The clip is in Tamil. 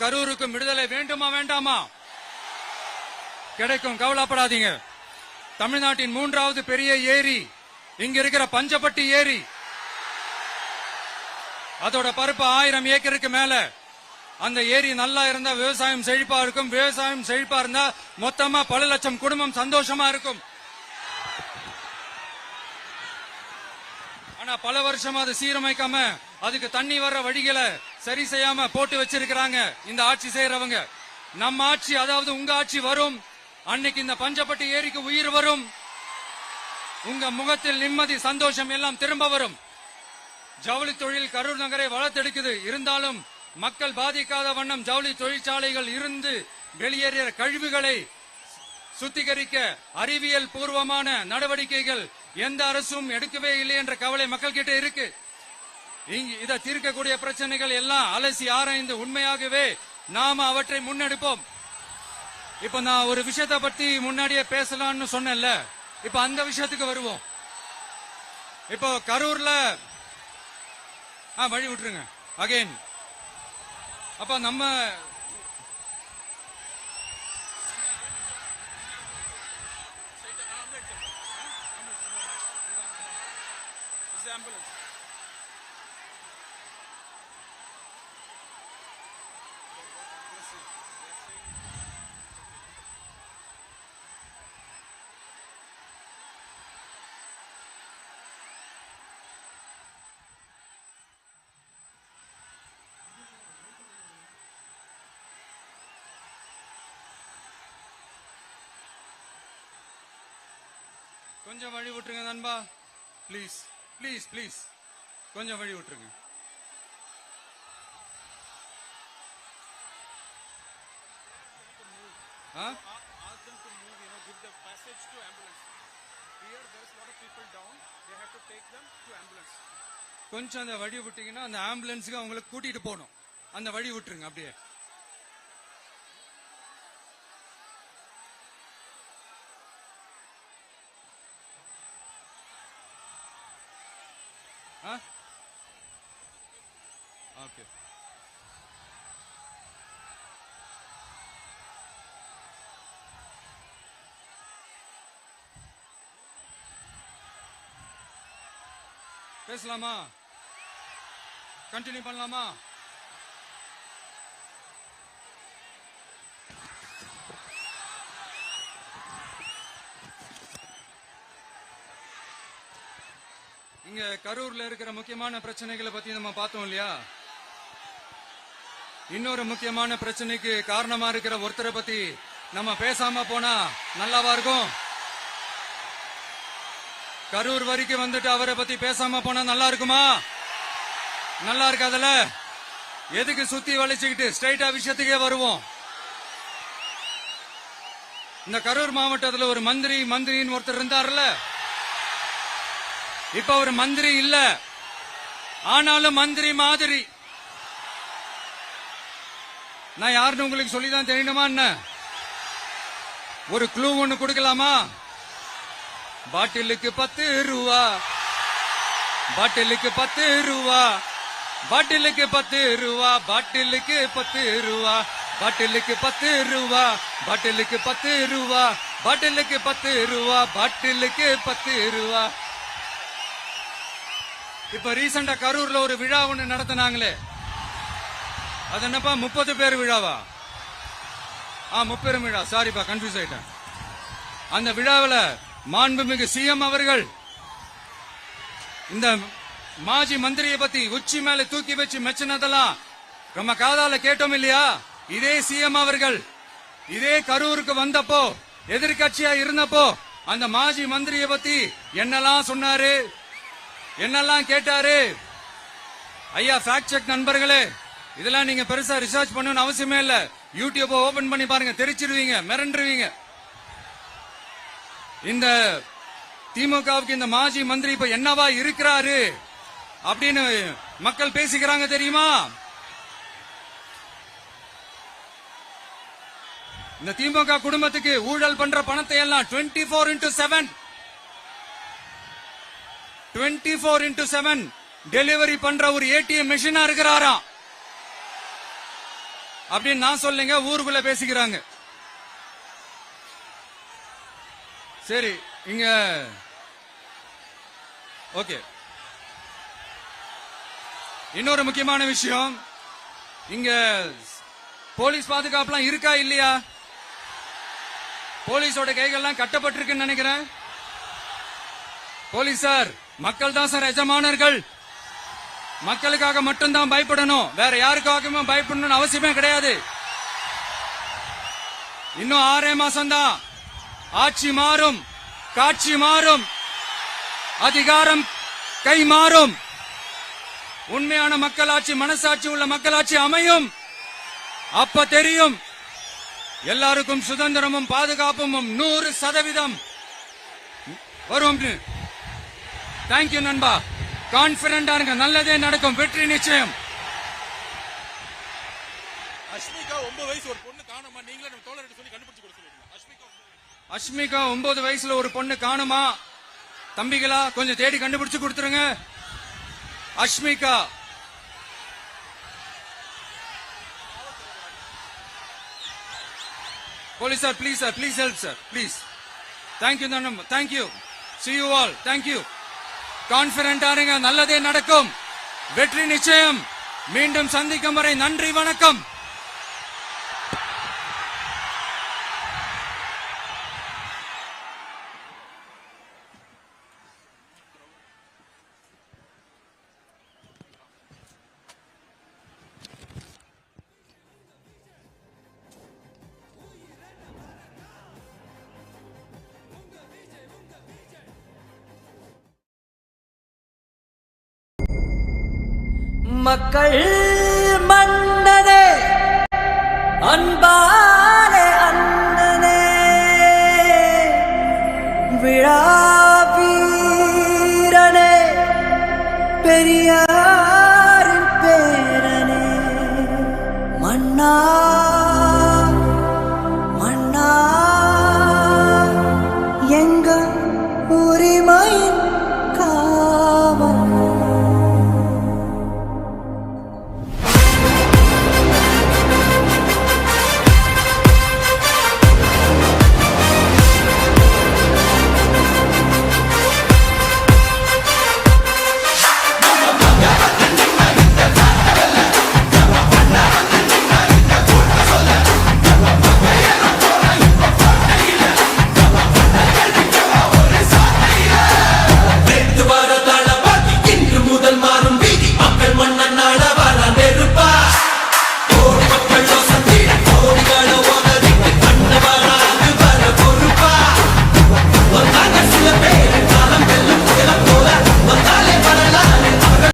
கரூருக்கும் விடுதலை வேண்டுமா வேண்டாமா? கிடைக்கும், கவலைப்படாதீங்க. தமிழ்நாட்டின் 3வது பெரிய ஏரி இங்க இருக்கிற பஞ்சப்பட்டி ஏரி. அதோட பரப்பு 1000 ஏக்கருக்கு மேல. அந்த ஏரி நல்லா இருந்தா விவசாயம் செழிப்பா இருக்கும். விவசாயம் செழிப்பா இருந்தா மொத்தமா பல லட்சம் குடும்பம் சந்தோஷமா இருக்கும். ஆனா பல வருஷமா அதை சீரமைக்காம அதுக்கு தண்ணி வர்ற வழிகளை சரி செய்யாம போட்டு வச்சிருக்கிறாங்க இந்த ஆட்சி செய்யறவங்க. நம்ம ஆட்சி, அதாவது உங்க ஆட்சி வரும் அன்னைக்கு இந்த பஞ்சப்பட்டி ஏரிக்கு உயிர் வரும். உங்க முகத்தில் நிம்மதி, சந்தோஷம் எல்லாம் திரும்ப வரும். ஜவுளி தொழில் கரூர் நகரை வளர்த்தெடுக்குது. இருந்தாலும் மக்கள் பாதிக்காத வண்ணம் ஜவுளி தொழிற்சாலைகள் இருந்து வெளியேறிய கழிவுகளை சுத்திகரிக்க அறிவியல் பூர்வமான நடவடிக்கைகள் எந்த அரசும் எடுக்கவே இல்லை என்ற கவலை மக்கள் கிட்ட இருக்கு. இதை தீர்க்கக்கூடிய பிரச்சனைகள் எல்லாம் அலசி ஆராய்ந்து உண்மையாகவே நாம அவற்றை முன்னெடுப்போம். இப்ப நான் ஒரு விஷயத்தை பத்தி முன்னாடியே பேசலாம்னு சொன்னேன்ல, இப்ப அந்த விஷயத்துக்கு வருவோம். இப்போ கரூர்ல வழி விட்டுருங்க அகைன். அப்ப நம்ம கொஞ்சம் வழி விட்டுருங்க நண்பா, பிளீஸ் பிளீஸ் பிளீஸ், கொஞ்சம் வழி விட்டுருங்க. கொஞ்சம் அந்த வழி விட்டீங்கன்னா அந்த ஆம்புலன்ஸுக்கு அவங்களுக்கு கூட்டிட்டு போகணும். அந்த வழி விட்டுருங்க அப்படியே. ஓகே, பேசலாமா? கண்டினியூ பண்ணலாமா? இங்க கரூர்ல இருக்கிற முக்கியமான பிரச்சனைகளை பத்தி நம்ம பார்த்தோம் இல்லையா? இன்னொரு முக்கியமான பிரச்சனைக்கு காரணமா இருக்கிற ஒருத்தரை பத்தி நம்ம பேசாம போனா நல்லாவா இருக்கும்? கரூர் வரைக்கும் வந்துட்டு அவரை பத்தி பேசாம போனா நல்லா இருக்குமா? நல்லா இருக்காதுல. எதுக்கு சுத்தி வளைச்சுக்கிட்டு ஸ்ட்ரைட்டா விஷயத்துக்கே வருவோம். இந்த கரூர் மாவட்டத்தில் ஒரு மந்திரின்னு ஒருத்தர் இருந்தார்ல, இப்ப ஒரு மந்திரி இல்ல, ஆனாலும் மந்திரி மாதிரி. நான் யாருன்னு உங்களுக்கு சொல்லிதான் தெரியணுமா என்ன? ஒரு க்ளூ ஒண்ணு கொடுக்கலாமா? பாட்டிலுக்கு 10 ரூபா, பாட்டிலுக்கு 10 ரூபா, பாட்டிலுக்கு 10 ரூபா, பாட்டிலுக்கு 10 ரூபா, பாட்டிலுக்கு 10 ரூபா, பாட்டிலுக்கு 10 ரூபா, பாட்டிலுக்கு 10 ரூபா, பாட்டிலுக்கு 10 ரூபா. இப்ப ரீசெண்டா கரூர்ல ஒரு விழா ஒண்ணு நடத்தினாங்களே, அது என்னப்பா 30 பேர் விழாவா? 30 விழா, சாரிப்பா கன்ஃபியூஸ் ஆயிட்டேன். அந்த விழாவில் மாண்புமிகு சிஎம் அவர்கள் இந்த மாஜி மந்திரியை பத்தி உச்சி மேல தூக்கி வச்சு மெச்சினதெல்லாம் நம்ம காதால கேட்டோம் இல்லையா? இதே சிஎம் அவர்கள் இதே கரூருக்கு வந்தப்போ, எதிர்கட்சியா இருந்தப்போ அந்த மாஜி மந்திரியை பத்தி என்னெல்லாம் சொன்னாரு, என்னெல்லாம் கேட்டாரு. ஐயா ஃபேக்ட் செக் நண்பர்களே, இதெல்லாம் நீங்க பெருசா ரிசர்ச் பண்ணணும்னு அவசியமே இல்ல. யூடியூப் ஓபன் பண்ணி பாருங்க, தெரிச்சிருவீங்க, மிரண்டுருவீங்க. இந்த திமுகவுக்கு இந்த மாஜி மந்திரி இப்ப என்னவா இருக்கிறாரு அப்படின்னு மக்கள் பேசிக்கிறாங்க தெரியுமா? இந்த திமுக குடும்பத்துக்கு ஊழல் பண்ற பணத்தை எல்லாம் 24x7 டெலிவரி பண்ற ஒரு ஏடிஎம் மெஷினா இருக்கிறாராம். அப்படின்னு நான் சொல்லுங்க, ஊருக்குள்ள பேசிக்கிறாங்க. சரி, இங்க ஓகே. இன்னொரு முக்கியமான விஷயம், இங்க போலீஸ் பாதுகாப்புலாம் இருக்கா இல்லையா? போலீஸோட கைகள்லாம் கட்டப்பட்டிருக்குன்னு நினைக்கிறேன். போலீசார் மக்கள் தான் சார் எஜமானர்கள். மக்களுக்காக மட்டும்தான் பயப்படணும், வேற யாருக்காகவும் பயப்படணும்னு அவசியமே கிடையாது. இன்னும் 6 மாசம் தான். ஆட்சி மாறும், காட்சி மாறும், அதிகாரம் கை மாறும். உண்மையான மக்களாட்சி, மனசாட்சி உள்ள மக்களாட்சி அமையும். அப்ப தெரியும் எல்லாருக்கும் சுதந்திரமும் பாதுகாப்பும் 100% வரும். தேங்க்யூ நண்பா. கான்பிடண்டா இருங்க, நல்லதே நடக்கும், வெற்றி நிச்சயம். அஷ்மிகா 9 வயசு ஒரு பொண்ணு காணுமா, நீங்களே நம்ம தோழர்கிட்ட சொல்லி கண்டுபிடிச்சு கொடுக்க சொல்லுங்க. அஷ்மிகா 9 வயசுல ஒரு பொண்ணு காணுமா? தம்பிகளா கொஞ்சம் தேடி கண்டுபிடிச்சு கொடுத்துருங்க. Ashmika police sir, please sir, please help sir, please. Thank you Nanam, thank you. See you all, thank you. Confident ஆருங்க, நல்லதே நடக்கும், வெற்றி நிச்சயம். மீண்டும் சந்திக்கும் வரை நன்றி, வணக்கம். மக்கள் மன்னனே, அன்பாலே அண்ணனே, விழாவீரனே, பெரியாரின் பேரனே, மன்னா